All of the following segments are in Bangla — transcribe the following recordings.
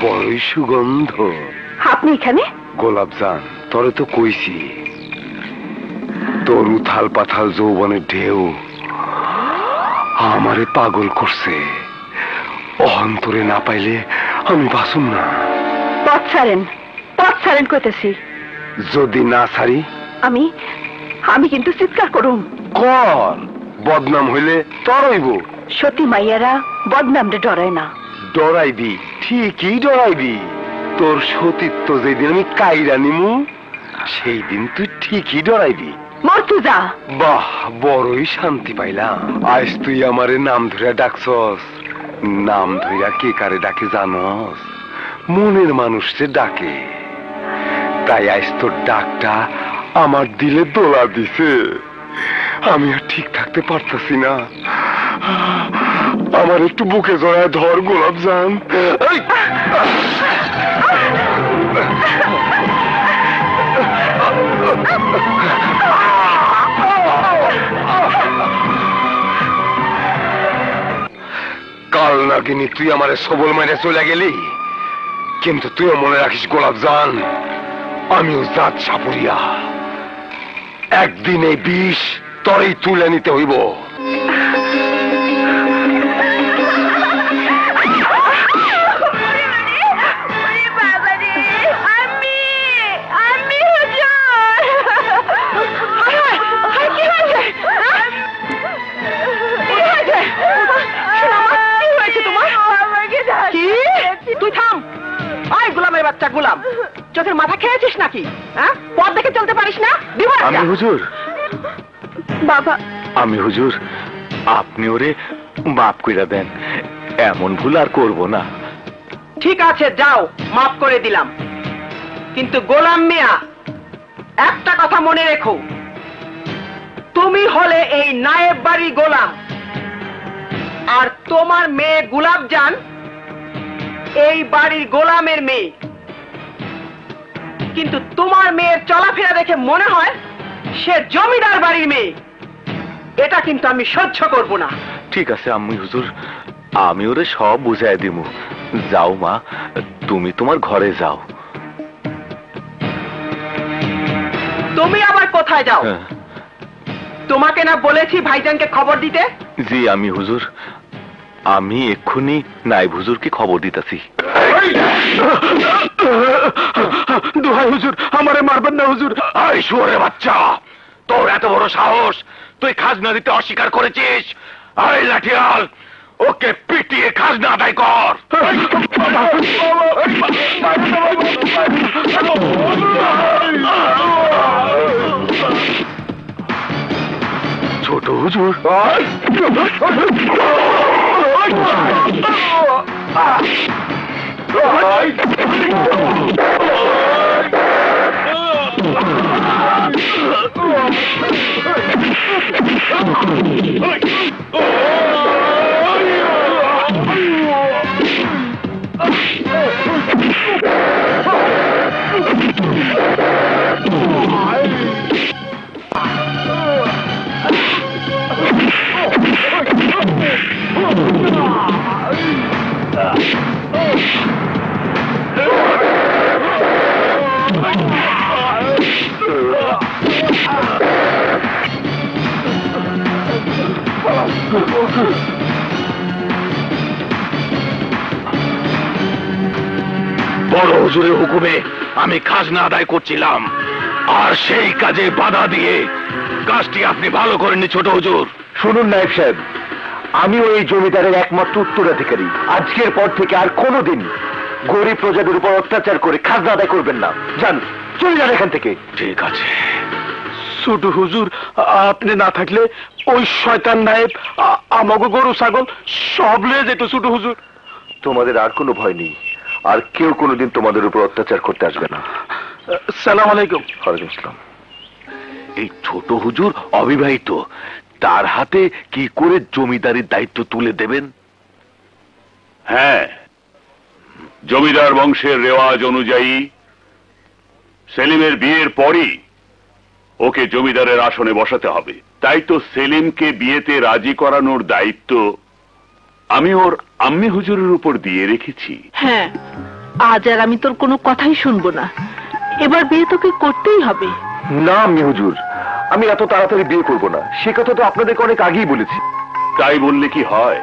বড়ই সুগন্ধ। আপনি এখানে? গোলাপজান, তোরে তো কইছি, তোর উথাল পাথাল যৌবনের ঢেউ আমারে পাগল করছে। অহন্তরে না পাইলে আমি বাসুম না। পথ ছাড়েন কইতেছি। যদি না ছাড়ি আমি কিন্তু চিৎকার করুম। কর, বদনাম হইলে তরইব। সতী মাইয়ারা বদনামরে ডরায় না। ডরাইবি, ঠিকই ডরাইবি। তোর সতীত্ব যেদিন আমি কাইরা নিমু সেই দিন তুই ঠিকই ডরাইবি। মর্তুজা, বাহ, বড়ই শান্তি পাইলাম। আজ তুই আমারে নাম ধরিয়া ডাকছস। নাম ধরিয়া কে কারে ডাকে জানস? মনের মানুষে ডাকে। তাই আজ তোর ডাকটা আমার দিলে দোলা দিছে। আমি আর ঠিক থাকতে পারতাছি না। আমার একটু বুকে জড়ায় ধর গোলাপজান। কাল নাগিনী, তুই আমারে সবল মেরে চলে গেলি, কিন্তু তুইও মনে রাখিস গোলাপজান, আমিও জাত সাপুরিয়া। একদিন এই বিষ তরেই তুলে নিতে হইব। তুই থাম। আয় গোলামের বাচ্চা গোলাম, চোখের মাথা খেয়েছিস নাকি? হ্যাঁ, পথ দেখে চলতে পারিস না? আমি হুজুর, বাবা। আমি হুজুর, আপনি ওরে মাফ কইরা দেন। এমন ভুল আর করব না। ঠিক আছে, যাও, মাফ করে দিলাম। কিন্তু গোলাম মিয়া, একটা কথা মনে রেখো, তুমি হলে এই নায়েব বাড়ি গোলাম, আর তোমার মেয়ে গোলাপজান এই বাড়ির গোলামের মেয়ে। কিন্তু তোমার মেয়ের চলাফেরা দেখে মনে হয় সে জমিদার বাড়ির মেয়ে। এটা কিন্তু আমি সহ্য করব না। ঠিক আছে আম্মি হুজুর, আমি ওরে সব বুঝাই দিমু। যাও মা, তুমি তোমার ঘরে যাও। তুমি আবার কোথায় যাও? তোমাকে না বলেছি ভাইজানকে খবর দিতে? জি আমি হুজুর, আমি এক্ষুনি নায়েব হুজুরকে খবর দিতেছি। দোহাই হুজুর, আমারে মারবেন না হুজুর। আই শুয়োরের বাচ্চা, তোর এত বড় সাহস, তুই খাজনা দিতে অস্বীকার করেছিস। আই লাঠিয়াল, ওকে পিটিয়ে খাজনা আদায় কর। ছোট হুজুর, বড় হুজুরের হুকুমে আমি খাজনা আদায় করছিলাম, আর সেই কাজে বাধা দিয়ে কাজটি আপনি ভালো করেননি ছোট হুজুর। শুনুন নায়েব সাহেব, আমিও এই জমিদারের একমাত্র উত্তরাধিকারী। আজকের পর থেকে আর কোনোদিন গরিব প্রজাদের উপর অত্যাচার করে খাজনা আদায় করবেন না। যান, চলে যান এখান থেকে। ঠিক আছে ছোট হুজুর, আপনি না থাকলে ওই শয়তান নায়েব আমাকে গরু ছাগল সব লয়ে যেত ছোট হুজুর। তোমাদের আর কোনো ভয় নেই, আর কেউ কোনোদিন তোমাদের উপর অত্যাচার করতে আসবে না। সালাম আলাইকুম। ওয়ালাইকুম আসসালাম। এই ছোট হুজুর অবিবাহিত, তার হাতে কি করে জমিদারির দায়িত্ব তুলে দেবেন? হ্যাঁ, জমিদার বংশের রেওয়াজ অনুযায়ী সেলিমের বিয়ের পরই ওকে জমিদারের আসনে বসাতে হবে। তাই তো সেলিমকে বিয়েতে রাজি করানোর দায়িত্ব আমি ওর আম্মি হুজুরের উপর দিয়ে রেখেছি। হ্যাঁ, আজ আর আমি তোর কোনো কথাই শুনবো না। এবার বিয়ে তোকে করতেই হবে। না আম্মি হুজুর, আমি এত তাড়াতাড়ি বিয়ে করব না, সে কথা তো আপনাদেরকে অনেক আগেই বলেছি। তাই বললে কি হয়?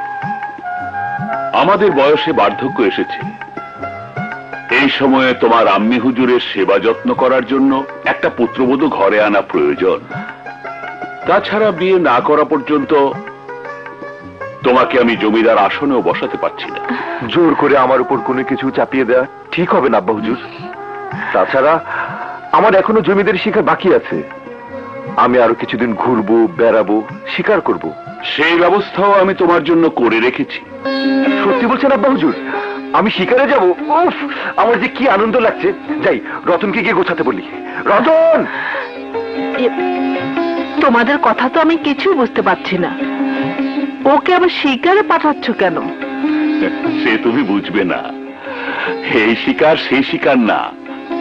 আমাদের বয়সে বার্ধক্য এসেছে। এই সময়ে তোমার আম্মি হুজুরের সেবা যত্ন করার জন্য একটা পুত্রবধূ ঘরে আনা প্রয়োজন। তাছাড়া বিয়ে না করা পর্যন্ত তোমাকে আমি জমিদার আসনেও বসাতে পারছি না। জোর করে আমার উপর কোনো কিছু চাপিয়ে দেওয়া ঠিক হবে না আব্বা হুজুর। তাছাড়া আমার এখনো জমিদারি শিক্ষা বাকি আছে। আমি আরো কিছুদিন ঘুরবো, বেড়াবো, শিকার করব। সেই ব্যবস্থাও আমি তোমার জন্য করে রেখেছি। সত্যি বলছেন আব্বা হুজুর? আমি শিকারে যাব? উফ, আমার যে কি আনন্দ লাগছে। যাই, রতনকে গিয়ে গোছাতে বলি। রতন! তোমাদের কথা তো আমি কিছুই বুঝতে পারছি না। ওকে আবার শিকারে পাঠাচ্ছ কেন? সে তুমি বুঝবে না। এই শিকার সেই শিকার না,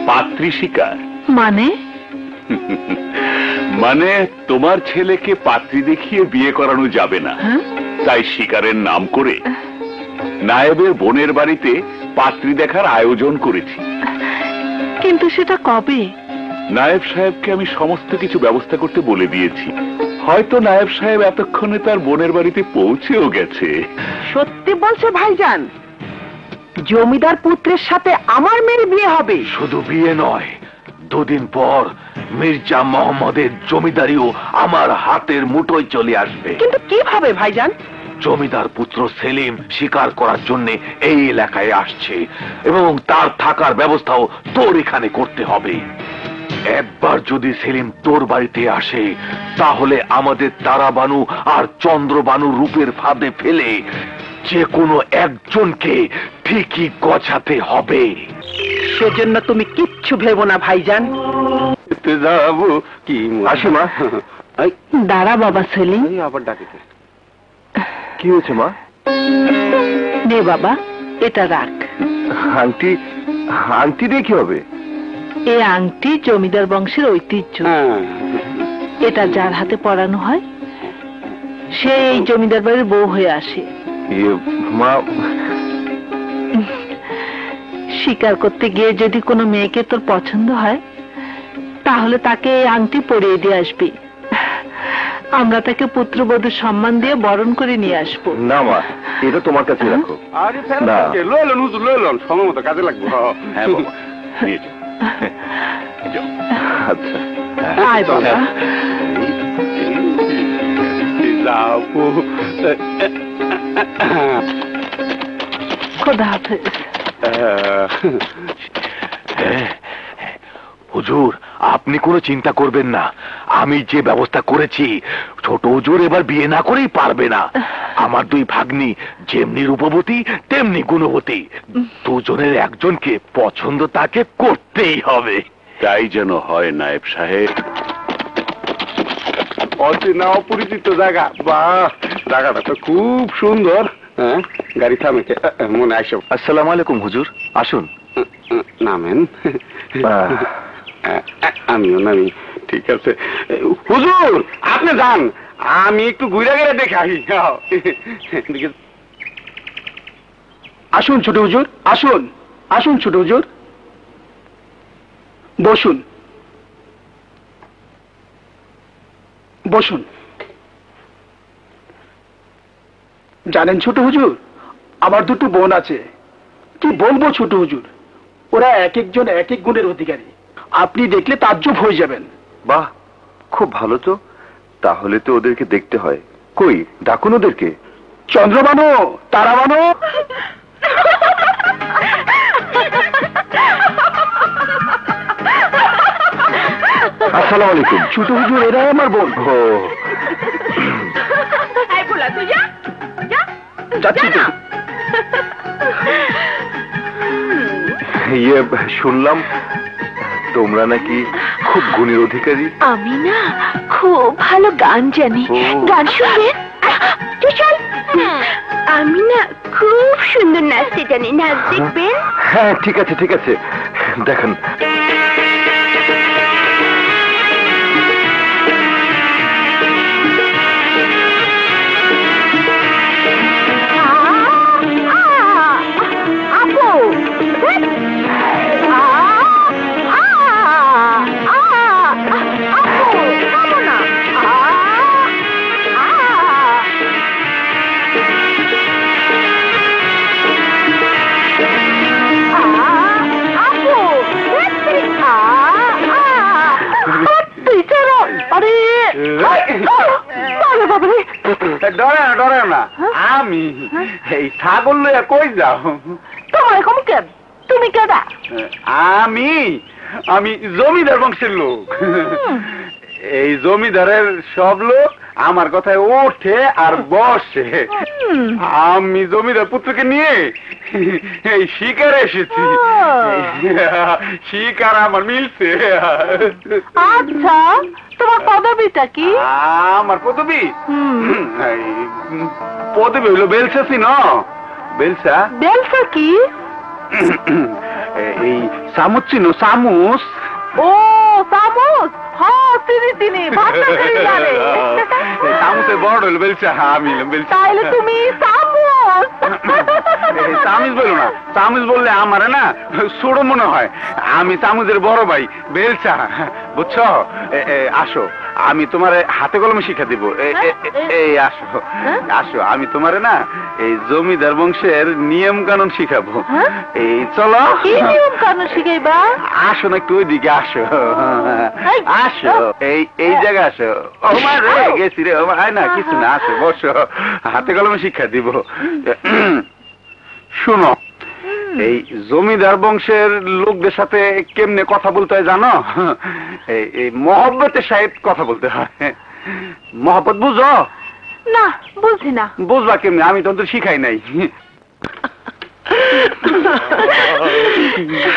পাত্রী শিকার। মানে? মানে তোমার ছেলেকে পাত্রী দেখিয়ে বিয়ে করানো যাবে না। তাই শিকারের নাম করে নায়েবের বোনের বাড়িতে পাত্রী দেখার আয়োজন করেছি। কিন্তু সেটা কবে? নায়েব সাহেবকে আমি সমস্ত কিছু ব্যবস্থা করতে বলে দিয়েছি। হয়তো নায়েব সাহেব এতক্ষণে তার বোনের বাড়িতে পৌঁছেও গেছে। সত্যি বলছে ভাইজান? জমিদার পুত্রের সাথে আমার মেয়ের বিয়ে হবে? শুধু বিয়ে নয়, দুদিন পর মির্জা মোহাম্মদের জমিদারিও আমার হাতের মুঠোয় চলে আসবে। কিন্তু কিভাবে ভাইজান? জমিদার পুত্র সেলিম শিকার করার জন্য এই এলাকায় আসছে এবং তার থাকার ব্যবস্থাও তোর এখানে করতে হবে। একবার যদি সেলিম তোর বাড়িতে আসে, তাহলে আমাদের তারাবানু আর চন্দ্রবানু রূপের ফাঁদে ফেলে যে কোনো একজনকে ঠিকই গছাতে হবে। সেজন্য তুমি কিচ্ছু ভেবো না ভাইজান। যাবো কি আসি মা? দাঁড়া বাবা সেলিম। আবার ডাকে কি হয়েছে মা? নে বাবা, এটা রাখ। আংটি? আংটি দিয়ে কি হবে? এই আংটি জমিদার বংশের ঐতিহ্য। এটা যার হাতে পরানো হয় সে এই জমিদার বাড়ির বউ হয়ে আসে। মা, শিকার করতে গিয়ে যদি কোনো মেয়েকে তোর পছন্দ হয়, তাহলে তাকে এই আংটি পরিয়ে দিয়ে আসবি। আমরা তাকে পুত্রবধূ সম্মান দিয়ে বরণ করে নিয়ে আসবো। না মা, এটা তোমার কাছে রাখো। না, সময় মতো কাজে লাগবে। হ্যাঁ বাবা, নিয়ে যাও। আচ্ছা। আয় বাবা। খোদা হাফেজ। হুজুর, আপনি কোনো চিন্তা করবেন না। আমি যে ব্যবস্থা করেছি, ছোট হুজুর এবার বিয়ে না করেই পারবে না। আমার দুই ভাগ্নি যেমনি রূপবতী তেমনি গুণবতী। দুজনের একজনকে পছন্দ তাকে করতেই হবে। তাই যেন হয় নায়েব সাহেব। অচেনা অপরিচিত জায়গা, বাহ, জায়গাটা তো খুব সুন্দর। হ্যাঁ, গাড়ি থামে মনে আসো। আসসালামু আলাইকুম হুজুর, আসুন। নামেন। আমিও নামি। ঠিক আছে হুজুর, আপনি যান, আমি একটু ঘুরে গেলে দেখে আসি। আসুন ছোট হুজুর, আসুন আসুন ছোট হুজুর, বসুন বসুন। জানেন ছোট হুজুর, আমার দুটো বোন আছে। কি বলবো ছোট হুজুর, ওরা এক একজন এক এক গুণের অধিকারী। আপনি দেখলে তাজ্জব হয়ে যাবেন। বাহ, খুব ভালো তো। তাহলে তো ওদেরকে দেখতে হয়। কই, ডাকুন ওদেরকে। চন্দ্রবানু, তারাবানু। আসসালামু আলাইকুম। ছোট হুজুর, এরাই আমার বোন। ও, যাচ্ছি তো। ইয়ে, শুনলাম তোমরা নাকি খুব গুণের অধিকারী। আমি না খুব ভালো গান জানি। ও। গান শুনবেন? চল। আমি না খুব সুন্দর নাচতে জানি। নাচ দেখবেন? হ্যাঁ, ঠিক আছে ঠিক আছে, দেখেন। ডরে না আমি এই ছাগল লইয়া কই যাও তোমার এরকম কেন? তুমি কেডা? আমি আমি জমিদার বংশের লোক এই জমিদারের সব লোক আমার কথায় ওঠে আর বসে আমি জমিদার পুত্রকে নিয়ে এই শিকারে এসেছি শিকার আমার মিলছে আচ্ছা, তোমার পদবিটা কি? আমার পদবি পদবি হইলো বেলসাসি ন বেলসা বেলসা কি? এই চামচ চিনো চামচ ও চামচ, হ্যাঁ চিনি ভাতটা চিনি জানে। চামচের বড় হইলো বেলসা আমি বেলসা তাইলে তুমি চামচ। চামিজ বলো না, চামিজ বললে আমারে না ছোট মনে হয়। আমি চামচের বড় ভাই বেলসা, বুঝছো? আসো আমি তোমারে হাতে কলমে শিক্ষা দিব। এই আসো আসো, আমি তোমারে না এই জমিদার বংশের নিয়ম কানুন শিখাবো। এই চলো। কি নিয়ম কানুন শিখাইবা? আসো না একটু ওইদিকে আসো আসো, এই জায়গায় আসো। ও মা রে গেছি রে, ও মা না কিছু না, আসো বসো, হাতে কলমে শিক্ষা দিব। শুনো, এই জমিদার বংশের লোকদের সাথে কেমনে কথা বলতে হয় জানো? এই মহব্বতের সাহেব কথা বলতে হয়। মহব্বত বুঝো না, বুঝি না। বুঝবা কেমনে? আমি তো শিখাই নাই।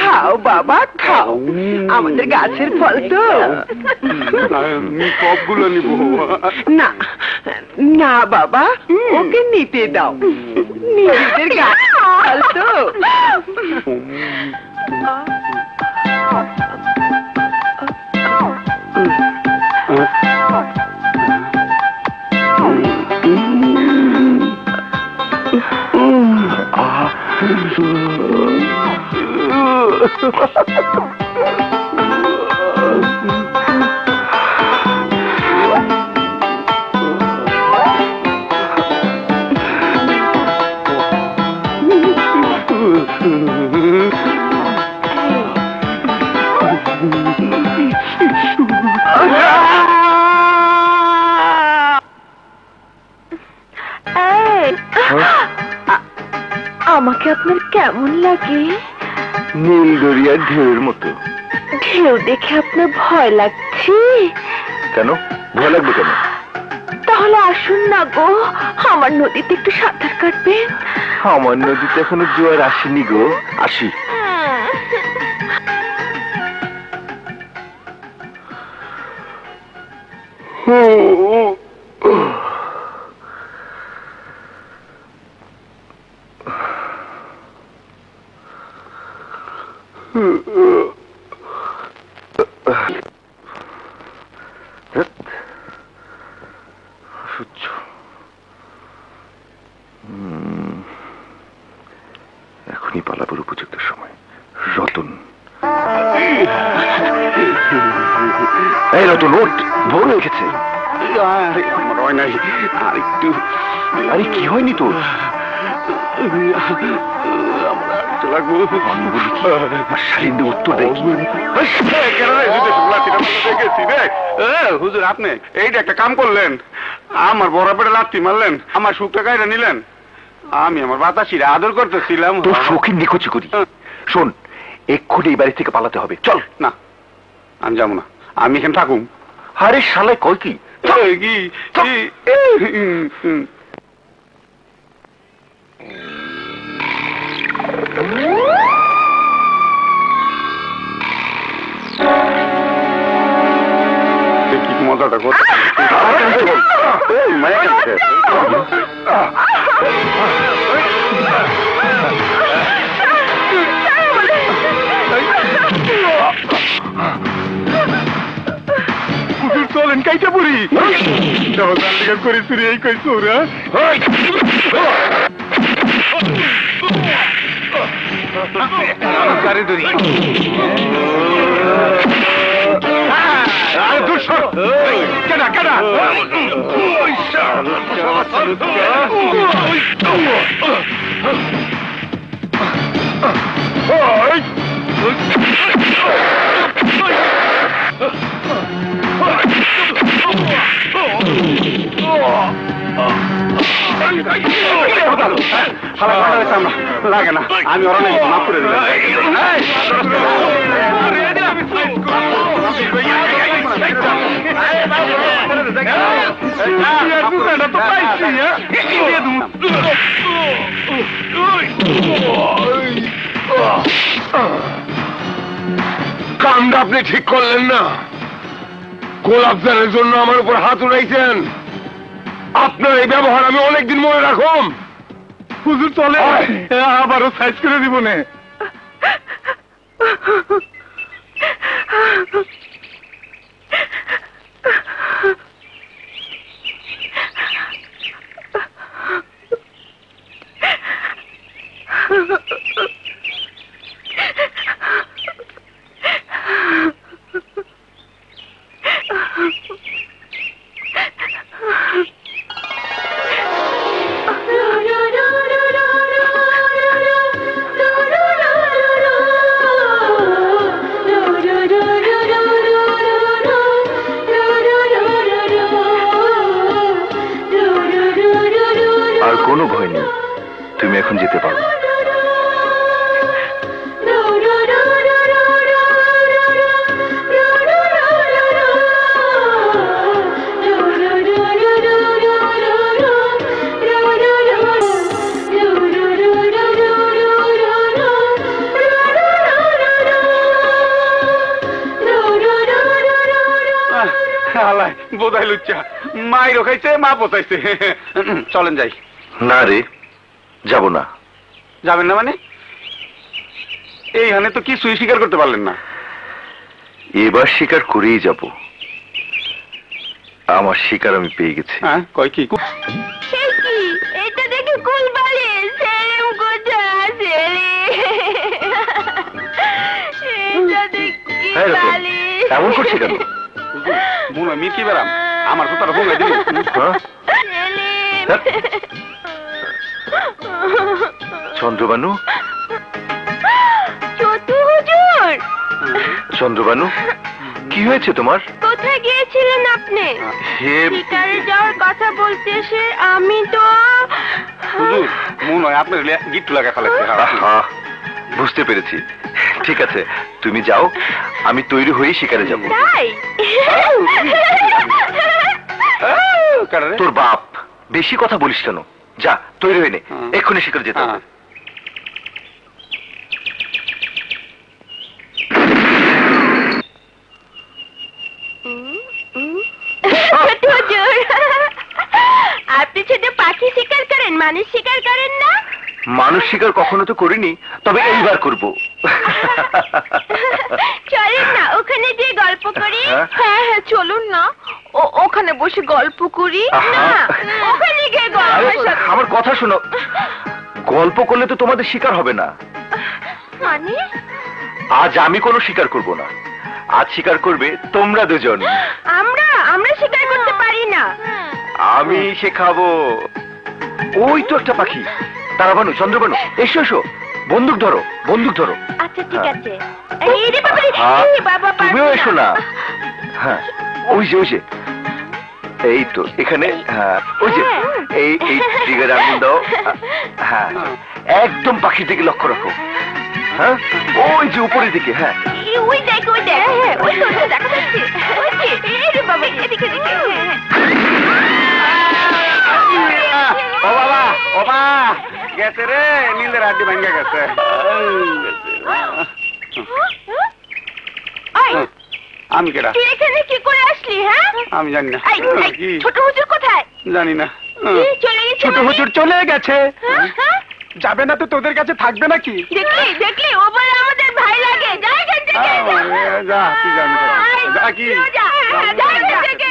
খাও বাবা খাও, আমাদের গাছের ফল তো। সবগুলো নিব না না বাবা, ওকে নিতে দাও, নিজেদের গাছের ফল তো। আমাকে আপনার কেমন লাগে? নীল দরিয়ার ঢেউয়ের মতো। ঢেউ দেখে আপনার ভয় লাগছে? কেন ভয় লাগবে কেন? তাহলে আসুন না গো, আমার নদীতে একটু সাঁতার কাটবেন। আমার নদীতে এখনো জোয়ার আসেনি গো, আসি। এখনই পালাবার উপযুক্ত সময়। রতন, এই রতন ওঠ, ভোর হয়ে গেছে। আমার হয় নাই, আর একটু। আরে কি হয়নি তোর? হুজুর আপনি এইটা একটা কাম করলেন, আমার বড় পেটে লাথি মারলেন, আমার সুখটা কাইরা নিলেন। আমি আমার বাতাসিরা আদর করতেছিলাম। তোর শৌখিন নিখোঁজি করি। শোন, এক্ষুনি এই বাড়ি থেকে পালাতে হবে, চল। না আমি যাবো না, আমি এখানে থাকুম। আরে শালা কই কি মজাটা করতে চলেন কাইটা পড়ি করে চুরি এই কই চোরা কেডা কেডা লাগে না, আমি ওরা নাকি মাফ করে দিলাম। কামটা আপনি ঠিক করলেন না। গোলাপজানের জন্য আমার উপর হাত উঠাইছেন। আপনার এই ব্যবহার আমি অনেকদিন মনে রাখুম। হুজুর চলে আবারও সাইজ করে দিব নে। আর কোনো ভয় নেই, তুমি এখন যেতে পারো। বোধাই লুচ্চা মাই রখাইছে, মা পোষাইছে। চলেন যাই। না রে, যাব না। যাবেন না মানে? এইখানে তো কিছুই স্বীকার করতে পারলেন না। এবার স্বীকার করেই যাব। আমার শিকার আমি পেয়ে গেছি। হ্যাঁ, কয় কি? এটা দেখে কুল বাড়ি সেরেম কোথা আছে রে? এটা দেখি বালি এমন করছে কেন? মনে হয় মির্কি বেড়াম। আমার তো তারা ভোগাই দিবি। চন্দ্রবানু, চতু হুজুর, চন্দ্রবানু, কি হয়েছে তোমার? কোথায় গিয়েছিলেন আপনি? শিকারে যাওয়ার কথা বলতে এসে আমি তো হুজুর, মনে হয় আপনার গিট্টু লাগা ফেলেছে। বুঝতে পেরেছি। ঠিক আছে, তুমি যাও, আমি তৈরি হয়ে শিকারে যাব। তাই? তোর বাপ। বেশি কথা বলিস কেন? যা, তৈরি হয়ে নে, এক্ষুনি শিকারে যেতে হবে। হুজুর, আপনি শুধু পাখি শিকার করেন, মানুষ শিকার করেন না? মানুষ শিকার কখনো তো করিনি, তবে এইবার করব। চলেন না, ওখানে যে গল্প করি। হ্যাঁ হ্যাঁ, চলুন না, ওখানে বসে গল্প করি। না, ওখানে গিয়ে আমার কথা শোনো। গল্প করলে তো তোমাদের শিকার হবে না। মানে? আজ আমি কোনো শিকার করব না। আজ শিকার করবে তোমরা দুজন। আমরা শিকার করতে পারি না। আমি শেখাবো। ওই তো একটা পাখি। তারাবানু, চন্দ্রবানু, এসো এসো, বন্দুক ধরো, বন্দুক ধরো। আচ্ছা, ঠিক আছে। এই রে বাবা, এই বাবা, তুমিও এসো না। হ্যাঁ, ওই যে ওই যে, এই তো এখানে। হ্যাঁ, ওই যে এই এই ট্রিগার আগুন দাও। হ্যাঁ, একদম পাখির দিকে লক্ষ্য রাখো। হ্যাঁ, ওই যে উপরের দিকে। হ্যাঁ, ওই দেখ, ওই দেখ, ওই তো দেখা যাচ্ছে। ওই যে, এই রে বাবা, এদিকে এদিকে। ও বাবা, ও মা, গেছে রে, নীলের হাড্ডি ভাঙ্গা গেছে। আমি কেডা? তুই এখানে কি করে আসলি? হ্যাঁ, আমি জানি না। এই, ছোট হুজুর কোথায়? জানি না। চলে গেছে? ছোট হুজুর চলে গেছে। হ্যাঁ? যাবে না তো তোদের কাছে থাকবে নাকি? দেখলি ও বলে আমাদের ভাই লাগে। যা এখান থেকে, যা, তুই জানি যা। কি যা এখান থেকে।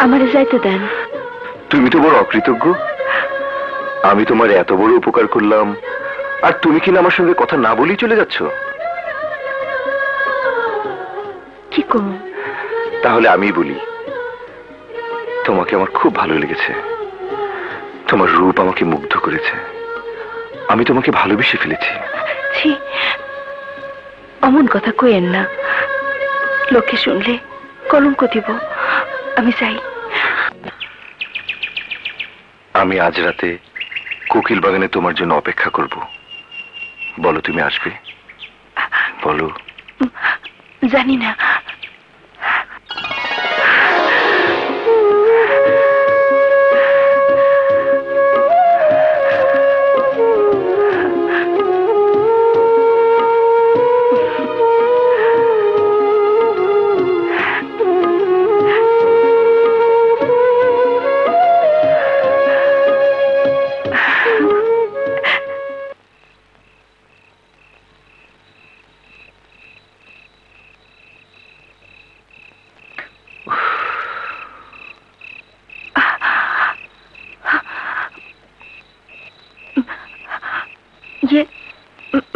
আমারে যাইতে দেন। তুমি তো বড় অকৃতজ্ঞ। আমি তোমার এত বড় উপকার করলাম, আর তুমি কিনা আমার সঙ্গে কথা না বলেই চলে যাচ্ছ? কি করব? তাহলে আমি বলি, তোমাকে আমার খুব ভালো লেগেছে। তোমার রূপ আমাকে মুগ্ধ করেছে। আমি তোমাকে ভালোবেসে ফেলেছি। ছি, অমন কথা কইেন না, লোকে শুনলে কলঙ্ক দিব। আমি চাই। আমি আজ রাতে কোকিল বাগানে তোমার জন্য অপেক্ষা করব। বলো, তুমি আসবে? বলো। জানি না।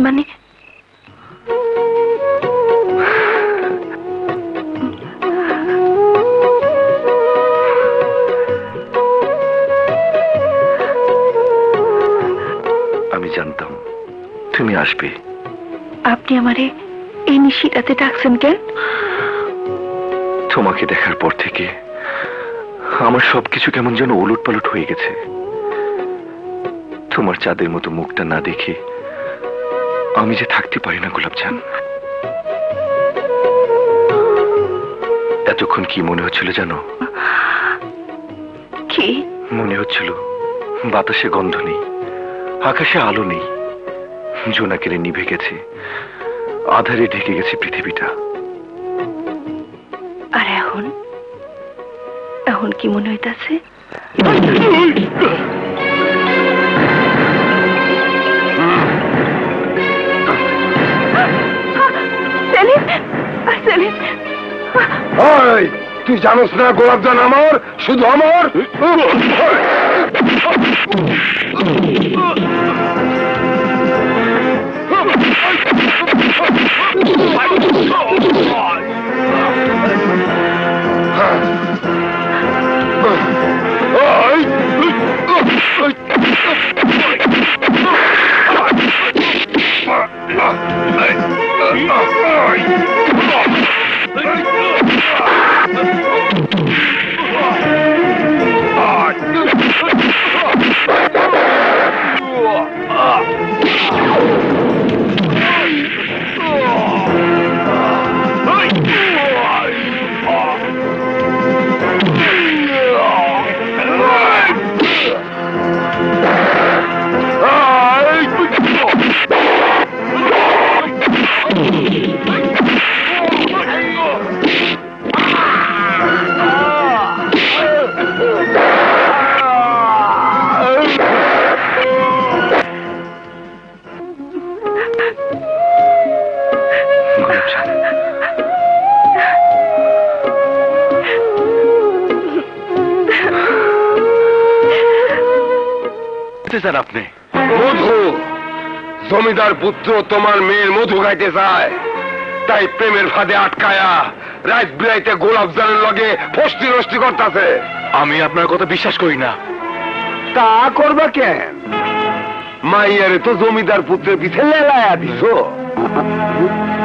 মানে আমি জানতাম তুমি আসবে। আপনি আমারে এই নিশিরাতে ডাকছেন কেন? তোমাকে দেখার পর থেকে আমার সবকিছু কেমন যেন ওলট পালট হয়ে গেছে। তোমার চাঁদের মতো মুখটা না দেখে আমি যে থাকতে পারি না গোলাপজান। এতক্ষণ কি মনে হচ্ছিল জানো? কি মনে হচ্ছিল বাতাসে গন্ধ নেই, আকাশে আলো নেই, জোনাকেরে নিভে গেছে, আধারে ঢেকে গেছে পৃথিবীটা। আর এখন এখন কি মনে হইতাছে? সেলিম, সেলিম, তুই জানোস না গোলাপজান আমার, শুধু আমার। আপনি মধু, জমিদার পুত্র তোমার মেয়ের মধু খাইতে চায়, তাই প্রেমের ফাঁদে আটকায়া রাত বিরাইতে গোলাপজানের লগে ফষ্টি নষ্টি করতেছে। আমি আপনার কথা বিশ্বাস করি না। তা করবা কেন? মাইয়ারে তো জমিদার পুত্রের পিছে লেলায়া দিছ।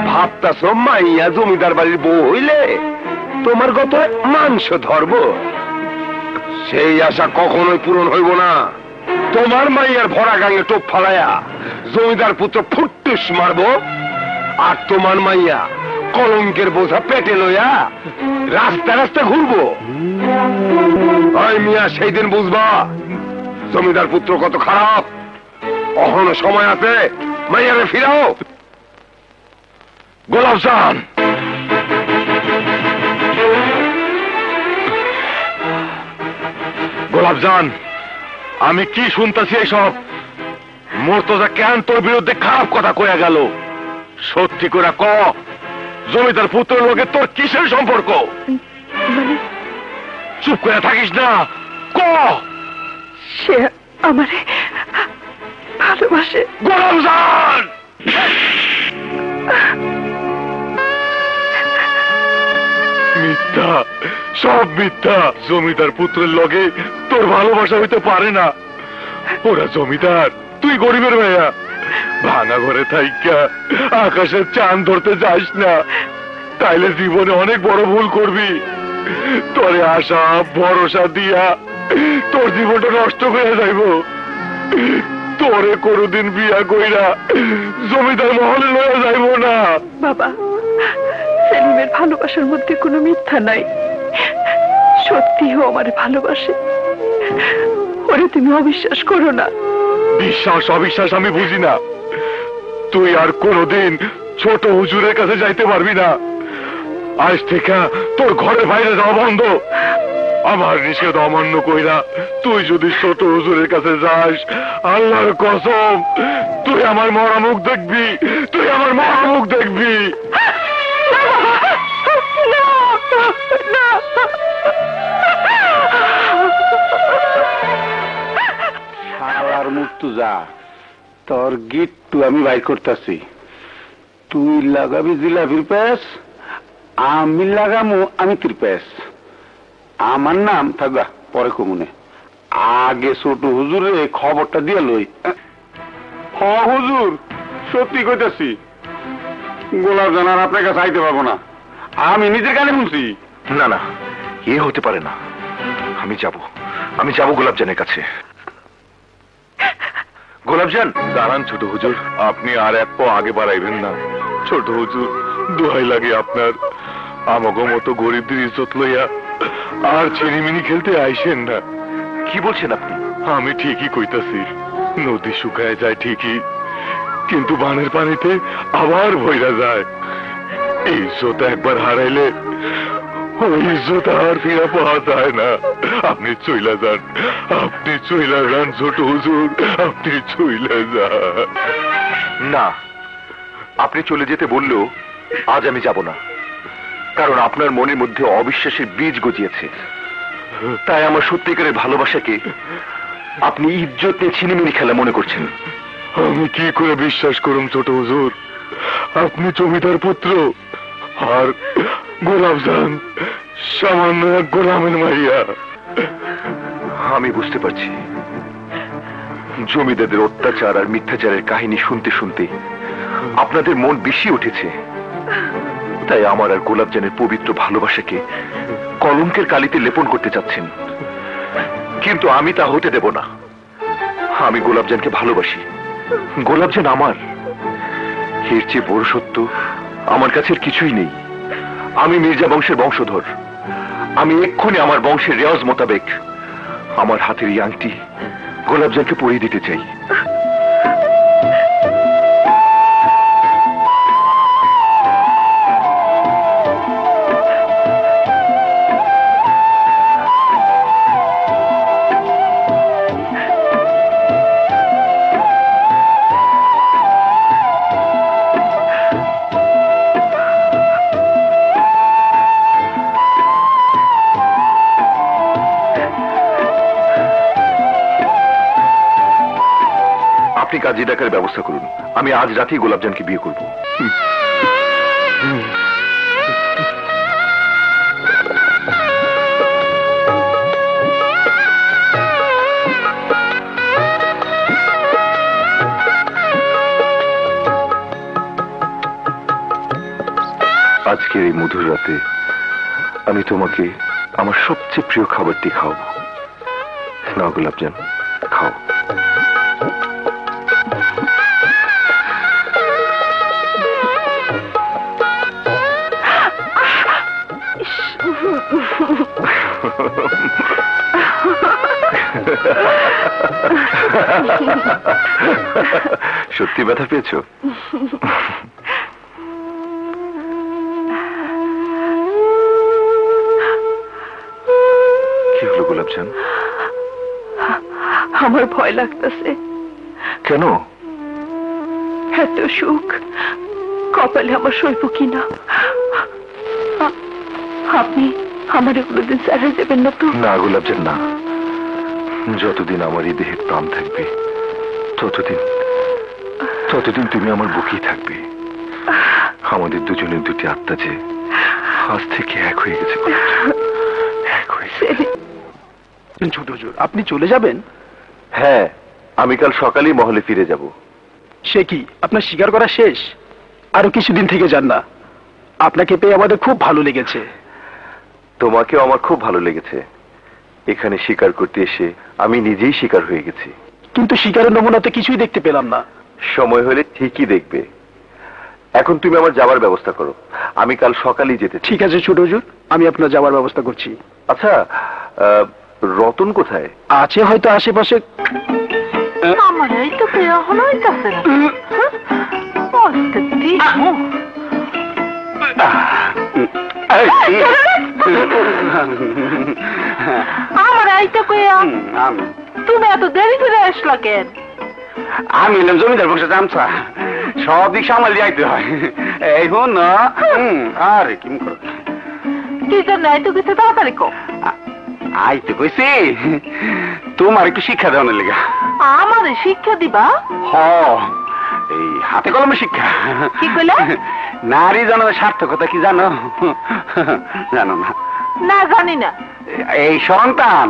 ভাবতাছ মাইয়া জমিদার বাড়ির বউ হইলে তোমার কত মাংস ধরব? সেই আশা কখনোই পূরণ হইব না। তোমার মাইয়ার ভরা গাঙে টোপ ফালায়া জমিদার পুত্র ফুট্টুস মারবো, আর তোমার মাইয়া কলঙ্কের বোঝা পেটে লইয়া রাস্তা রাস্তা ঘুরবো। ওই মিয়া, সেই দিন বুঝবা জমিদার পুত্র কত খারাপ। এখনো সময় আছে, মাইয়ারে ফিরাও। গোলাপজান, গোলাপজান, আমি কি শুনতেছি এইসব? মোর্তজা কেন তোর বিরুদ্ধে খারাপ কথা কইয়া গেল? সত্যি করে ক, জমিদার পুত্রের লোকে তোর কিসের সম্পর্ক? মানে চুপ করে থাকিস না, ক। সে আমারে ভালোবাসে। গোলামজান! মিথ্যা, সব মিথ্যা। জমিদার পুত্রের লগে তোর ভালোবাসা হইতে পারে না। ওরা জমিদার, তুই গরিবের ভাইয়া। ভাঙা ঘরে থাইকা আকাশের চাঁদ ধরতে যাস না, তাইলে জীবনে অনেক বড় ভুল করবি। তোরে আশা ভরসা দিয়া তোর জীবনটা নষ্ট হয়ে যাইব। তোরে কোনদিন বিয়া কইরা জমিদার মহলে লয়ে যাইব না। বাবা, সেলিমের ভালোবাসার মধ্যে কোনো মিথ্যা নাই। সত্যিও আমার ভালোবাসে। ওরে তুমি অবিশ্বাস করো না। বিশ্বাস অবিশ্বাস আমি বুঝি না। তুই আর কোনদিন ছোট হুজুরের কাছে যাইতে পারবি না। আজ থেকে তোর ঘরে বাইরে যাওয়া বন্ধ। আমার নিষেধ অমান্য কইরা তুই যদি ছোট হুজুরের কাছে যাস, আল্লাহর কসম তুই আমার মরা মুখ দেখবি, তুই আমার মরা মুখ দেখবি। শালার মুক্তু যা, তোর গিট্টু আমি বাই করতেছি। তুই লাগাবি জিলাপির প্যাস, আমি লাগামু আমি তোর প্যাস। আমার নাম থাকবা পরে কমুনে, আগে ছোট হুজুরে খবরটা দিয়ে লই। হ হুজুর, সত্যি কইতাছি, গোলাপ জানার আপনার কাছে আইতে পারবো না। আমি নিজের কানে শুনছি। না না, এ হতে পারে না। আমি যাব গোলাপজানের কাছে। গোলাপজান! দাঁড়ান ছোট হুজুর, আপনি আর এক পা আগে বাড়াইবেন না। ছোট হুজুর, দোহাই লাগে আপনার, আমাগো মতো গরিবদের ইজ্জত লইয়া আর ছিনিমিনি খেলতে আইসেন না। কি বলছেন আপনি? আমি ঠিকই কইতাছি। নদী শুকায় যায় ঠিকই, কিন্তু বানের পানিতে আবার ভইরা যায়। ইজ্জত একবার হারাইলে ওই ইজ্জত আর ফিরে পাওয়া যায় না। আপনি চইলা যান, আপনি চইলা যান ছোট হুজুর, আপনি চইলা যান। না, আপনি চলে যেতে বললেও আজ আমি যাব না, কারণ আপনার মনের মধ্যে অবিশ্বাসের বীজ গজিয়েছে। তাই আমার সত্যিকারের ভালোবাসাকে আপনি ইজ্জত নিয়ে ছিনিমিনি খেলা মনে করছেন। আমি কি করে বিশ্বাস করুম ছোট হুজুর? আপনি জমিদার পুত্র, আর গোলাপজান সামান্য এক গোলামের মাইয়া। আমি বুঝতে পারছি, জমিদারদের অত্যাচার আর মিথ্যাচারের কাহিনী শুনতে শুনতে আপনাদের মন বেশি উঠেছে। তাই আমার আর গোলাপজানের পবিত্র ভালোবাসাকে কলঙ্কের কালিতে লেপন করতে চাচ্ছেন, কিন্তু আমি তা হতে দেব না। আমি গোলাপজানকে ভালোবাসি, গোলাপজান আমার। এর চেয়ে বড় সত্য আমার কাছে আর কিছুই নেই। আমি মির্জা বংশের বংশধর। আমি এক্ষুনি আমার বংশের রেওয়াজ মোতাবেক আমার হাতের এই আংটি গোলাপজানকে পরিয়ে দিতে চাই। আপনি কাজী ডাকার ব্যবস্থা করুন, আমি আজ রাতেই গোলাপজানকে বিয়ে করব। আজকের এই মধুর রাতে আমি তোমাকে আমার সবচেয়ে প্রিয় খাবারটি খাওয়াবো। নাও গোলাপজান, খাও। সত্যি ব্যথা পেয়েছো? কি হলো গোলাপজান? আমার ভয় লাগতেছে। কেন? এত সুখ কপালে আমার সইব কিনা। আপনি আমার কোনোদিন ছেড়ে দেবেন না তো? না গোলাপজান, না। যতদিন আমার এই দেহের প্রাণ থাকবে ততদিন ততদিন তুমি আমার বুকেই থাকবে। আমাদের দুজনের দুটি আত্মা যে আজ থেকে এক হয়ে গেছে, এক হয়ে গেছে। ছোট হুজুর, আপনি চলে যাবেন? হ্যাঁ, আমি কাল সকালেই মহলে ফিরে যাব। সে কি, আপনার শিকার করা শেষ? আরো কিছুদিন থেকে যান না। আপনাকে পেয়ে আমাদের খুব ভালো লেগেছে। তোমাকেও আমার খুব ভালো লেগেছে। এখানে শিকার করতে এসে আমি নিজেই শিকার হয়ে গেছি। কিন্তু শিকারের নমুনাতে কিছুই দেখতে পেলাম না। সময় হলে ঠিকই দেখবে। এখন তুমি আমার যাওয়ার ব্যবস্থা করো, আমি কাল সকালেই যেতে চাই। ঠিক আছে ছোট হুজুর, আমি আপনার যাওয়ার ব্যবস্থা করছি। আচ্ছা, রতন কোথায়? আছে হয়তো আশেপাশে। আমার এই তো পেয়ে হলো হইতাছে না। আমার আইতে কইয়া তুমি এত দেরি করে আসলা কেন? আমি এলাম জমিদার বংশে চামচা, সব দিক সামাল দিয়ে আইতে হয়। এই হন না। আরে কি করো, কি জন্য আইতে গেছে তাড়াতাড়ি কো। আইতে কইছি তোমার একটু শিক্ষা দেওয়ার লেগে। আমারে শিক্ষা দিবা? হ, এই হাতে কলমে শিক্ষা। কি কইলা? নারী জন্মের সার্থকতা কি জানো? জানো না? না, জানি না। এই সন্তান,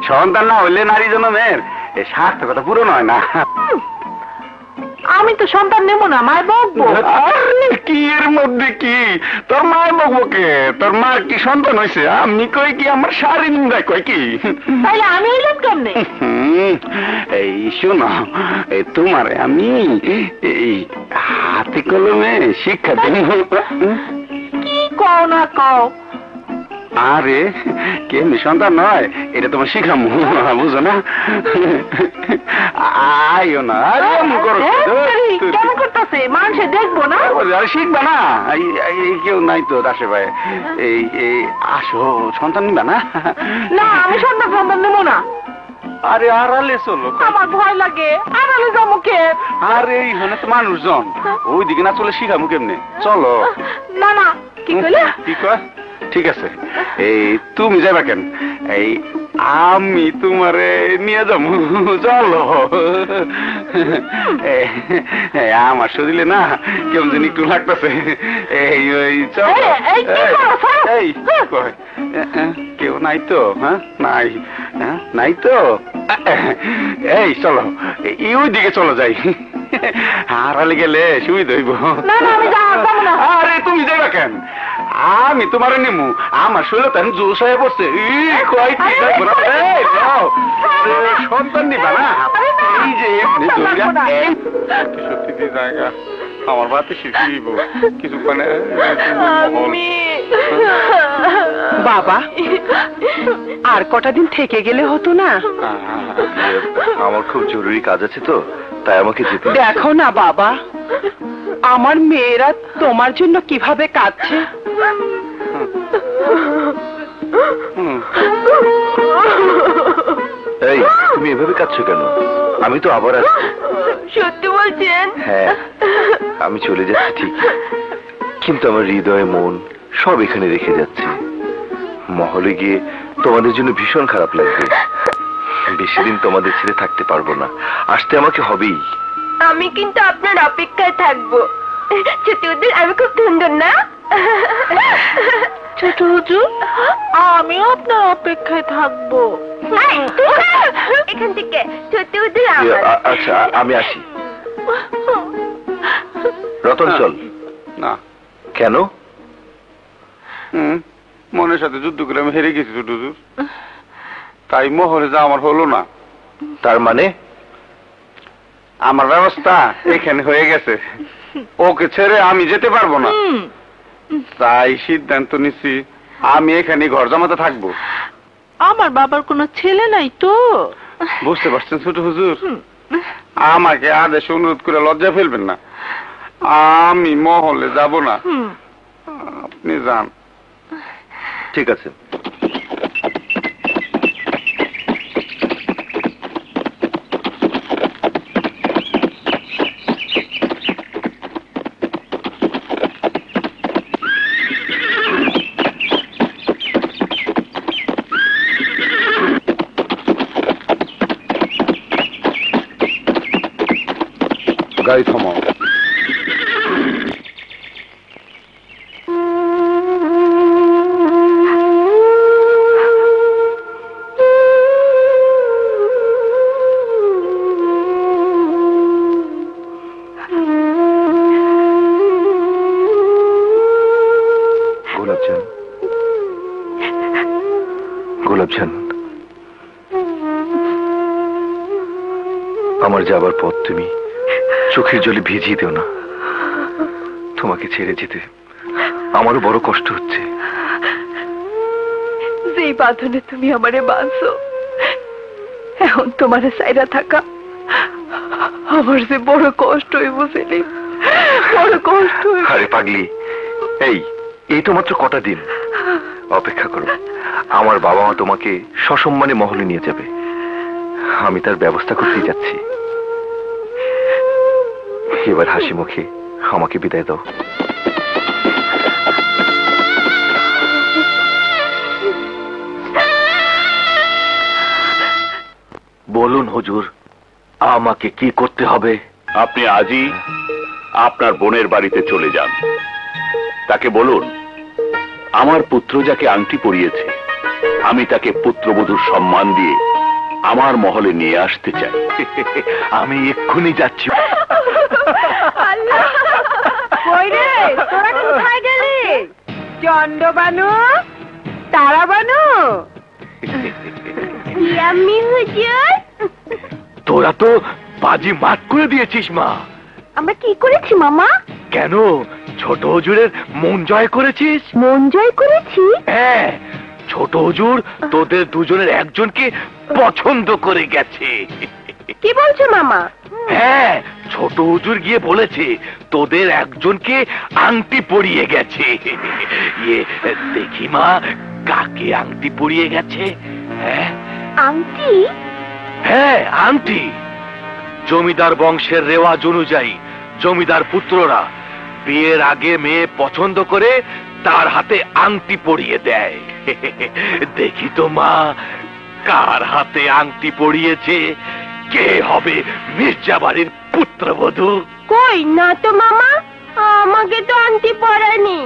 সন্তান না হইলে নারী জন্মের এই সার্থকতা পূরণ হয় না। আমি তো সন্তান নেব না, মায় বকবো। কি এর মধ্যে কি, তোর মায় বকবো কে? তোর মা কি সন্তান হয়েছে? আমি কই কি, আমার শাড়ি নিন্দায় কয় কি? তাইলে আমি এলাম কেমনে? এই শোনো, এই তোমারে আমি এই হাতে কলমে শিক্ষা দেব। কি কও না কও? আরে কেমনি সন্তান নয়, এটা তোমার শিখামু, বুঝো না? আইও না, কেন করতেছে? মানুষে দেখবো না? আরে শিখবা না, কেউ নাই তো দাসে ভাই। এই এই আসো, সন্তান নিবা না? না, আমি সন্তান নেবো না। আরে আড়ালে চলো। আমার ভয় লাগে, আড়ালে যাবো কে? আরে এইখানে তো মানুষজন, ওইদিকে না চলে শিখামু কেমনে? চলো। না না, কি কইলে? কি কয়? ঠিক আছে, এই তুমি যাবা কেন? এই আমি তোমারে নিয়ে যাবো, চলো। আমার শরীরে না কেমন যেন একটু লাগতেছে। এই ওই চলো। এই কয়, কেউ নাই তো? হ্যাঁ, নাই, নাই তো? এই চলো, ওই দিকে চলো যাই। হারালে গেলে সুবিধা হইব। আরে তুমি যাইবা কেন? আমি তোমার নেমু, আমার শরীরে তেন জোশ হয়ে পড়ছে। সন্তান নিবা না? এই যে সত্যি জায়গা আমার বাতে শিখিব কিছু। বাবা, আর কটা দিন থেকে গেলে হতো না? আমার খুব জরুরি কাজ আছে তো, তাই আমাকে যেতে। দেখো না বাবা, আমার মেয়েরা তোমার জন্য কিভাবে কাঁদছে। এই তুমি এভাবে কাঁদছো কেন? আমি তো আবার আসছি। সত্যি বলছেন? হ্যাঁ, আমি চলে যাচ্ছি ঠিক, কিন্তু আমার হৃদয় মন সব এখানে রেখে যাচ্ছি। মহলে গিয়ে তোমাদের জন্য ভীষণ খারাপ লাগবে। বেশি দিন তোমাদের ছেড়ে থাকতে পারবো না, আসতে আমাকে হবেই। আমি কিন্তু আপনার অপেক্ষায় থাকবো। ছোট হুজুর, আমি খুব সুন্দর না? ছোট হুজুর, আমিও আপনার অপেক্ষায় থাকবো। এখান থেকে ছোট হুজুর আমার। আচ্ছা, আমি আসি। রতন চল। না। কেন? মনের সাথে যুদ্ধ করে আমি হেরে গেছি ছোট হুজুর, তাই মহলে যা আমার হলো না। তার মানে? আমার ব্যবস্থা এখানে হয়ে গেছে, ওকে ছেড়ে আমি যেতে পারবো না। তাই সিদ্ধান্ত নিছি আমি এখানে ঘর জমাতে থাকবো। আমার বাবার কোনো ছেলে নাই তো? বুঝতে পারছেন ছোট হুজুর, আমাকে আদেশ অনুরোধ করে লজ্জা ফেলবেন না। আমি মহলে যাব না, আপনি যান। ঠিক আছে। গাড়ি থামাও। গোলাপজান, আমার যাবার পথ তুমি চোখের জলে ভিজিয়ে দিও না। তোমাকে ছেড়ে যেতে আমারও বড় কষ্ট হচ্ছে। যেই বাঁধনে তুমি আমারে বাঁধছো, এখন তোমারে সাইরা থাকা আমার যে বড় কষ্ট হইব ছেলে, বড় কষ্ট হইব। আরে পাগলি, এই তো মাত্র কটা দিন অপেক্ষা করো। আমার বাবা মা তোমাকে সসম্মানে মহলে নিয়ে যাবে, আমি তার ব্যবস্থা করতেই যাচ্ছি। এবার হাসি মুখে আমাকে বিদায় দাও। বলুন হুজুর, আমাকে কি করতে হবে? আপনি আজই আপনার বোনের বাড়িতে চলে যান। তাকে বলুন, আমার পুত্র যাকে আংটি পরিয়েছে, আমি তাকে পুত্রবধূর সম্মান দিয়ে আমার মহলে নিয়ে আসতে চাই। আমি এক্ষুনি যাচ্ছি। কই রে, তোরা কোথায় গেলি? চন্ডবানু, তারাবানু। ইয়াম্মি হুজুর, তোরা তো বাজি মাত করে দিয়েছিস মা। আমরা কি করেছি মামা? কেন, ছোট হুজুরের মন জয় করেছিস? মন জয় করেছি? হ্যাঁ, ছোট হুজুর তোদের দুজনের একজনকে পছন্দ করে গেছে। কি বলছো মামা? হ্যাঁ, ছোট হুজুর গিয়ে বলেছে তোদের একজনকে আংটি পরিয়ে গেছে। দেখি মা, কাকে আংটি পরিয়ে গেছে? হ্যাঁ আংটি? হ্যাঁ, আংটি। জমিদার বংশের রেওয়াজ অনুযায়ী জমিদার পুত্ররা বিয়ের আগে মেয়ে পছন্দ করে তার হাতে আংটি পরিয়ে দেয়। দেখি তো মা, কার হাতে আংটি পরিয়েছে? কে হবে মির্জা বাড়ির পুত্রবধূ? কই না তো মামা, আমাকে তো আংটি পরায়নি।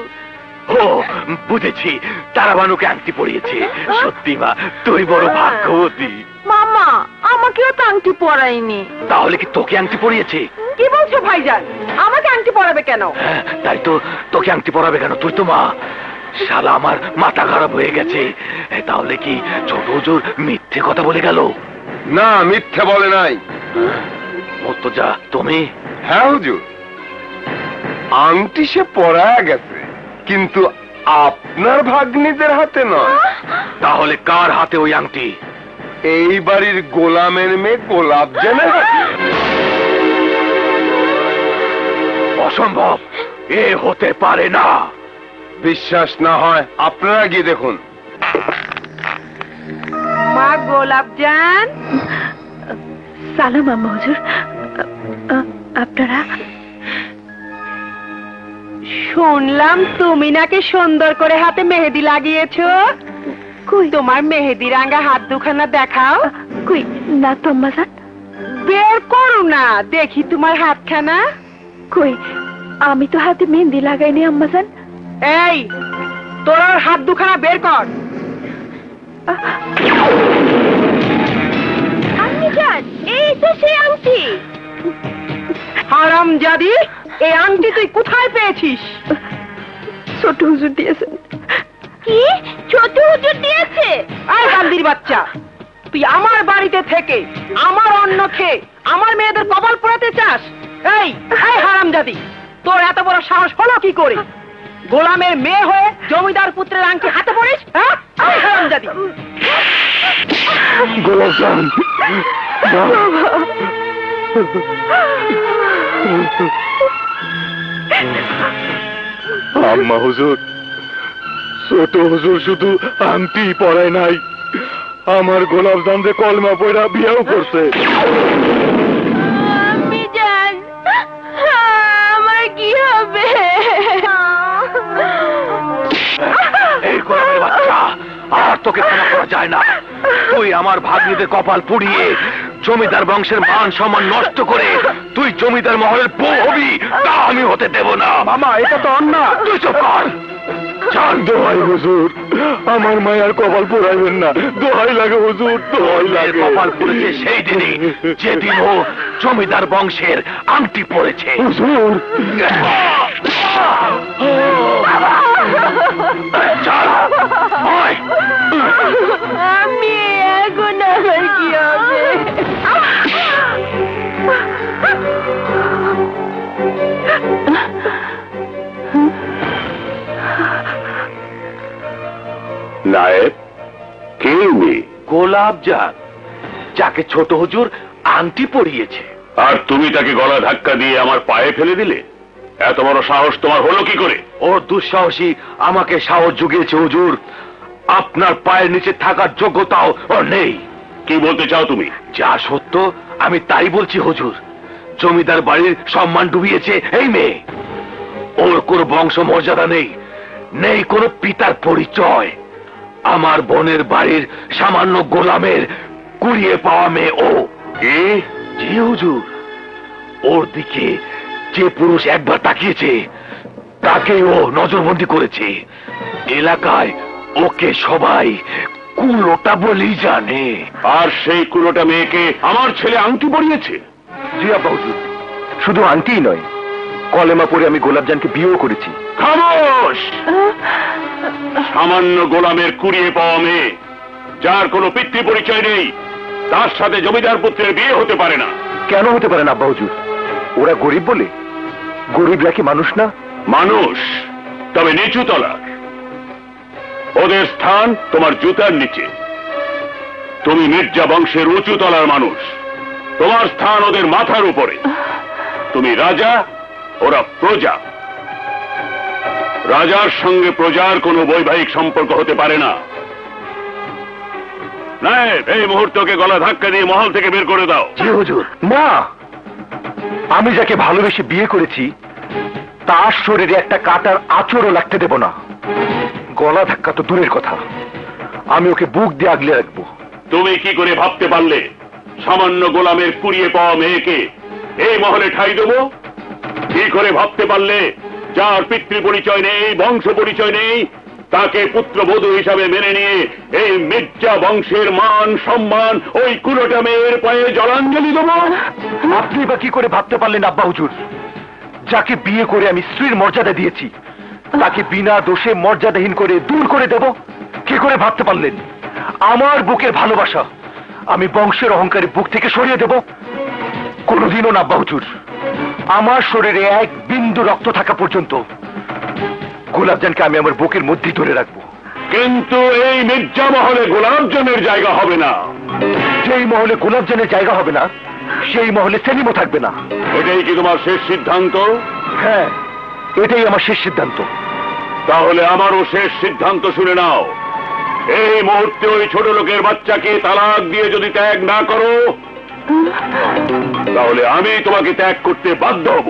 ও বুঝেছি, তারাবানুকে আংটি পরিয়েছে। সত্যি মা, তুই বড় ভাগ্যবতী। মামা, আমাকেও তো আংটি পরায়নি। তাহলে কি তোকে আংটি পরিয়েছে? কি বলছো ভাইজান? আমাকে আংটি পরাবে কেন? হ্যাঁ, তাই তো, তোকে আংটি পরাবে কেন? তুই তো মা। শালা, আমার মাথা খারাপ হয়ে গেছে। তাহলে কি ছোট হুজুর মিথ্যে কথা বলে গেল? না, মিথ্যে বলে নাই। মুর্তজা, তুমি? হ্যাঁ হুজুর, আংটি সে পরা গেছে, কিন্তু আপনার ভাগ্নিদের হাতে নয়। তাহলে কার হাতে ওই আংটি? এই বাড়ির গোলামের মেয়ে গোলাপজানের হাতে। অসম্ভব, এ হতে পারে না। বিশ্বাস না হয় আপনারা গিয়ে দেখুন। মা গোলাপজান। সালাম আম্মা হুজুর। আপনারা? শুনলাম তুমি নাকি সুন্দর করে হাতে মেহেদি লাগিয়েছো। কই? তোমার মেহেদি রাঙা হাত দুখানা দেখাও। কই না তো আম্মাজান। বের করো না, দেখি তোমার হাতখানা। কই, আমি তো হাতে মেহেন্দি লাগাইনি আম্মাজান। এই, তোর হাত দুখানা বের কর। আম্মি জান, এই তো সেই আংটি। হারামজাদি, এই আংটি তুই কোথায় পেয়েছিস? ছোট হুজুর দিয়েছেন। কি? ছোট হুজুর দিয়েছে? আয় গান্দির বাচ্চা, তুই আমার বাড়িতে থেকে আমার অন্ন খেয়ে আমার মেয়েদের কপাল পোড়াতে চাস? এই হারামজাদি, তোর এত বড় সাহস হলো কি করে? গোলামের মেয়ে হয়ে জমিদার পুত্রের আংটি হাতে পড়িস? হ্যাঁ, এই হারামজাদি। গোলাপজান, আম্মা হুজুর, ছোট হুজুর শুধু আংটি পরায় নাই, আমার গোলাপজান যে কলমা পয়রা বিয়াও করছে। আম্মি জান, আমার কি হবে? এই গোলামের বাচ্চা, আর তোকে ক্ষমা করা যায় না। তুই আমার ভাগ্নিদের কপাল পুড়িয়ে জমিদার বংশের মান সম্মান নষ্ট করে তুই জমিদার মহলের বউ হবি, তা আমি হতে দেব না। মামা এটা তো অন্যায়। তুই চুপ কর। চল। দোহাই হুজুর, আমার মায়ের কপাল পোড়াইবেন না, দোহাই লাগে হুজুর, দোহাই তোর লাগে। কপাল পড়েছে সেই দিনই যেদিন ও জমিদার বংশের আংটি পড়েছে। হুজুর, চল আয়। আমি এখন আমার কি হবে? নায়েব, কে মেয়ে? গোলাপজান, যাকে ছোট হুজুর আংটি পরিয়েছে। আর তুমি তাকে গলা ধাক্কা দিয়ে আমার পায়ে ফেলে দিলে? এত বড় সাহস তোমার হলো কি করে? ওর দুঃসাহসী আমাকে সাহস জুগিয়েছে হুজুর। আপনার পায়ের নিচে থাকার যোগ্যতাও ওর নেই। কি বলতে চাও তুমি? যা সত্য আমি তাই বলছি হুজুর। জমিদার বাড়ির সম্মান ডুবিয়েছে এই মেয়ে। ওর কোনো বংশ মর্যাদা নেই, নেই কোনো পিতার পরিচয়। আমার বোনের বাড়ির সামান্য গোলামের কুড়িয়ে পাওয়া মেয়ে ও। কি? জি হুজুর, ওর দিকে যে পুরুষ একবার তাকিয়েছে তাকে ও নজরবন্দি করেছে। এলাকায় ওকে সবাই কুলোটা বলেই জানে। আর সেই কুলোটা মেয়েকে আমার ছেলে আংটি পরিয়েছে? জি আব্বা হুজুর, শুধু আংটিই নয়, কলেমা পড়ে আমি গোলাপজানকে বিয়েও করেছি। খামোশ! সামান্য গোলামের কুড়িয়ে পাওয়া মেয়ে, যার কোনো পিতৃ পরিচয় নেই, তার সাথে জমিদার পুত্রের বিয়ে হতে পারে না। কেন হতে পারে না আব্বা হুজুর? ওরা গরিব বলে? গরিবরা কি মানুষ না? মানুষ, তবে নিচু তলার। ওদের স্থান তোমার জুতার নিচে। তুমি মির্জা বংশের উঁচু তলার মানুষ, তোমার স্থান ওদের মাথার উপরে। তুমি রাজা, ওরা প্রজা। রাজার সঙ্গে প্রজার কোনো বৈবাহিক সম্পর্ক হতে পারে না। নায়েব, এই মুহূর্তকে গলা ধাক্কা দিয়ে মহল থেকে বের করে দাও। জি হুজুর। না, আমি যাকে ভালোবেসে বিয়ে করেছি তার শরীরে একটা কাটার আঁচড়ও লাগতে দেব না। গলা ধাক্কা তো দূরের কথা, আমি ওকে বুক দিয়ে আগলে রাখবো। তুমি কি করে ভাবতে পারলে সামান্য গোলামের কুড়িয়ে পাওয়া মেয়েকে এই মহলে ঠাঁই দেব? কি করে ভাবতে পারলে যার পিতৃ পরিচয় নেই, বংশ পরিচয় নেই, তাকে পুত্রবধূ হিসাবে মেনে নিয়ে এই মির্জা বংশের মান সম্মান ওই কুলোটা মেয়ের পায়ে জলাঞ্জলি দেব? আপনি বা কি করে ভাবতে পারলেন আব্বা হুজুর? যাকে বিয়ে করে আমি স্ত্রীর মর্যাদা দিয়েছি তাকে বিনা দোষে মর্যাদাহীন করে দূর করে দেব? কি করে ভাবতে পারলেন? আমার বুকের ভালোবাসা আমি বংশের অহংকারে বুক থেকে সরিয়ে দেব? কোনোদিনও না আব্বা হুজুর। আমার শরীরে এক বিন্দু রক্ত থাকা পর্যন্ত গোলাপজানকে আমি আমার বুকের মধ্যেই ধরে রাখবো। কিন্তু এই মির্জা মহলে গোলাপজানের জায়গা হবে না। যেই মহলে গোলাপজানের জায়গা হবে না সেই মহলে সেলিমও থাকবে না। এটাই কি তোমার শেষ সিদ্ধান্ত? হ্যাঁ, এটাই আমার শেষ সিদ্ধান্ত। তাহলে আমারও শেষ সিদ্ধান্ত শুনে নাও। এই মুহূর্তে ওই ছোট লোকের বাচ্চাকে তালাক দিয়ে যদি ত্যাগ না করো, তাহলে আমি তোমাকে ত্যাগ করতে বাধ্য হব।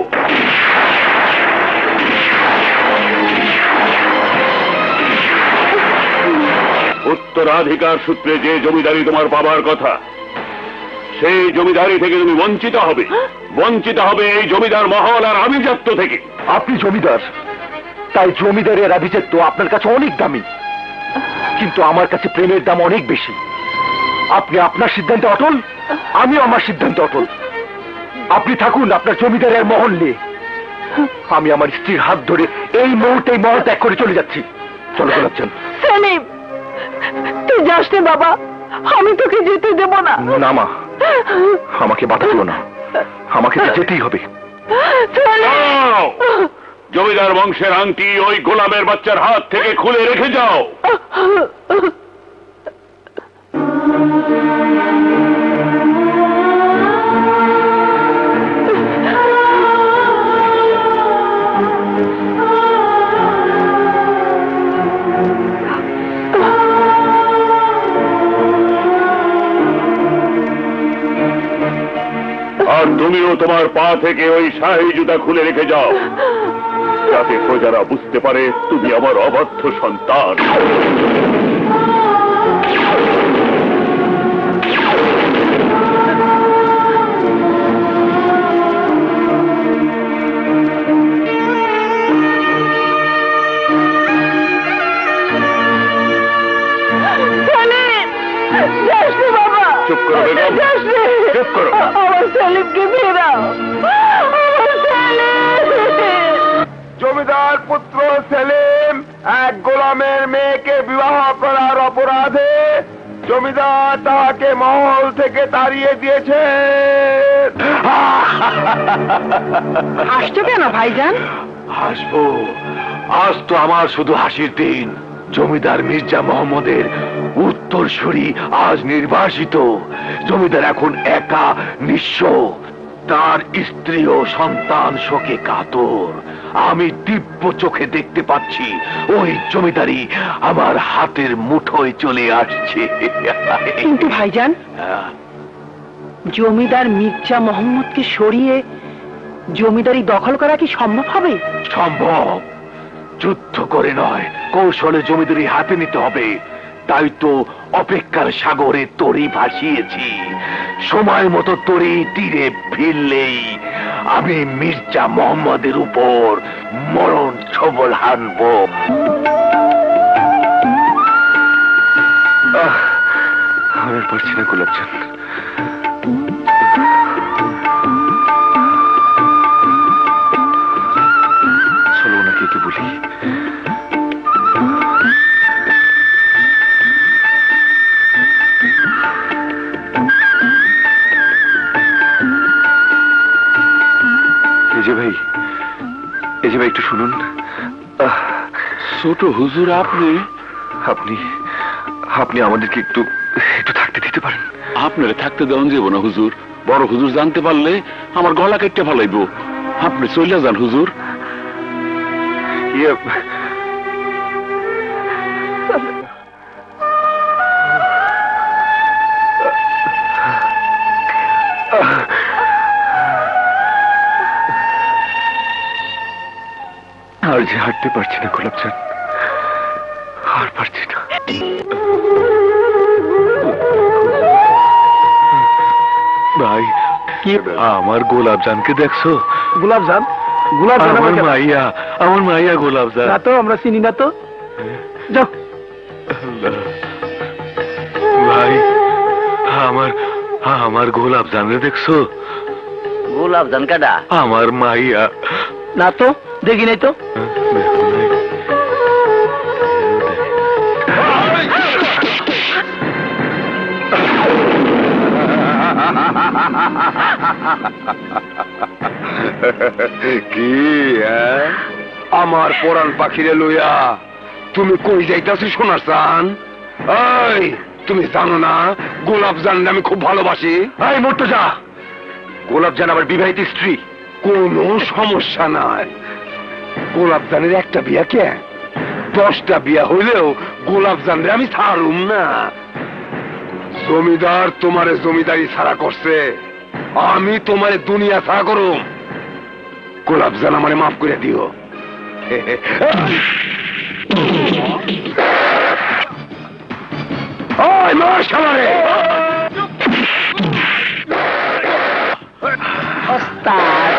উত্তরাধিকার সূত্রে যে জমিদারি তোমার পাবার কথা, সেই জমিদারি থেকে তুমি বঞ্চিত হবে। বঞ্চিত হবে এই জমিদার মহল আর আভিজাত্য থেকে। আপনি জমিদার, তাই জমিদারের আভিজাত্য আপনার কাছে অনেক দামি, কিন্তু আমার কাছে প্রেমের দাম অনেক বেশি। আপনি আপনার সিদ্ধান্তে অটল, আমিও আমার সিদ্ধান্তে অটল। আপনি থাকুন আপনার জমিদারের মহল নিয়ে। আমি আমার স্ত্রীর হাত ধরে এই মুহূর্তে এই মহল ত্যাগ করে চলে যাচ্ছি। চলো গোলাপজান। সেলিম, তুই যাস না বাবা, আমি তোকে যেতে দেব না। না মা, আমাকে বাধা দিও না, আমাকে তো যেতেই হবে। যাও! জমিদার বংশের আংটি ওই গোলামের বাচ্চার হাত থেকে খুলে রেখে যাও। আর তুমিও তোমার পা থেকে ওই শাহী জুতা খুলে রেখে যাও, যাতে প্রজারা বুঝতে পারে তুমি আমার অবাধ্য সন্তান। চুপ করো বেগম, চুপ করো। আমার সেলিমকে ফেরাও, আমার সেলিম। জমিদার পুত্র সেলিম এক গোলামের মেয়েকে বিবাহ করার অপরাধে জমিদার তাকে মহল থেকে তাড়িয়ে দিয়েছে। হাসছো কেন ভাইজান? হাসবো? আজ তো আমার শুধু হাসির দিন। জমিদার মির্জা মোহাম্মদের উত্তরসূরি আজ নির্বাসিত। জমিদার এখন একা নিঃস্ব, তার স্ত্রী ও সন্তান শোকে কাতর। আমি দিব্য চোখে দেখতে পাচ্ছি ওই জমিদারি আমার হাতের মুঠোয় চলে আসছে। কিন্তু ভাইজান, জমিদার মির্জা মোহাম্মদকে সরিয়ে জমিদারি দখল করা কি সম্ভব হবে? সম্ভব, যুদ্ধ করে নয়, কৌশলে জমিদারি হাতে নিতে হবে। তাই তো অপেক্ষার সাগরে তরি ভাসিয়েছি। সময় মতো তরি তীরে ফিরলেই আমি মির্জা মোহাম্মদের উপর মরণ ছবল হানব। আমি পারছি না গোলাপজান। চলো ওনাকে কি বলি। এই যে ভাই একটু শুনুন। ছোট হুজুর, আপনি আপনি আপনি আমাদেরকে একটু একটু থাকতে দিতে পারেন? আপনারে থাকতে দেওয়ান যাব না হুজুর। বড় হুজুর জানতে পারলে আমার গলা কেটে ফেলাইব। আপনি চলে যান হুজুর। ইয়ে, আর যে হাঁটতে পারছি না গোলাপজান, আর পারছি না। ভাই, কি আমার গোলাপজানকে দেখছো? গোলাপজান, গোলাপজান আমার মাইয়া, আমার মাইয়া গোলাপজান। না তো, আমরা চিনি না তো। যাও। ভাই, আমার আমার গোলাপজানকে দেখছো? গোলাপজান কাটা? আমার মাইয়া। না তো, দেখি নাই তো। কি আমার পরাণ পাখিরে লইয়া তুমি কই যাইতাছি সোনার চান? এই, তুমি জানো না গোলাপজান আমি খুব ভালোবাসি? এই মুর্তজা, গোলাপজান আমার বিবাহিত স্ত্রী। কোনো সমস্যা নাই, গোলাপজানের একটা বিয়া কে 10টা বিয়া হইলেও গোলাপজানরে আমি ছাড়ুম না। জমিদার তোমারে জমিদারি ছাড়া করছে, আমি তোমারে দুনিয়া ছাড়া করুম। গোলাপজান আমারে মাফ করে দিও। ওই মার শালারে! ওস্তাদ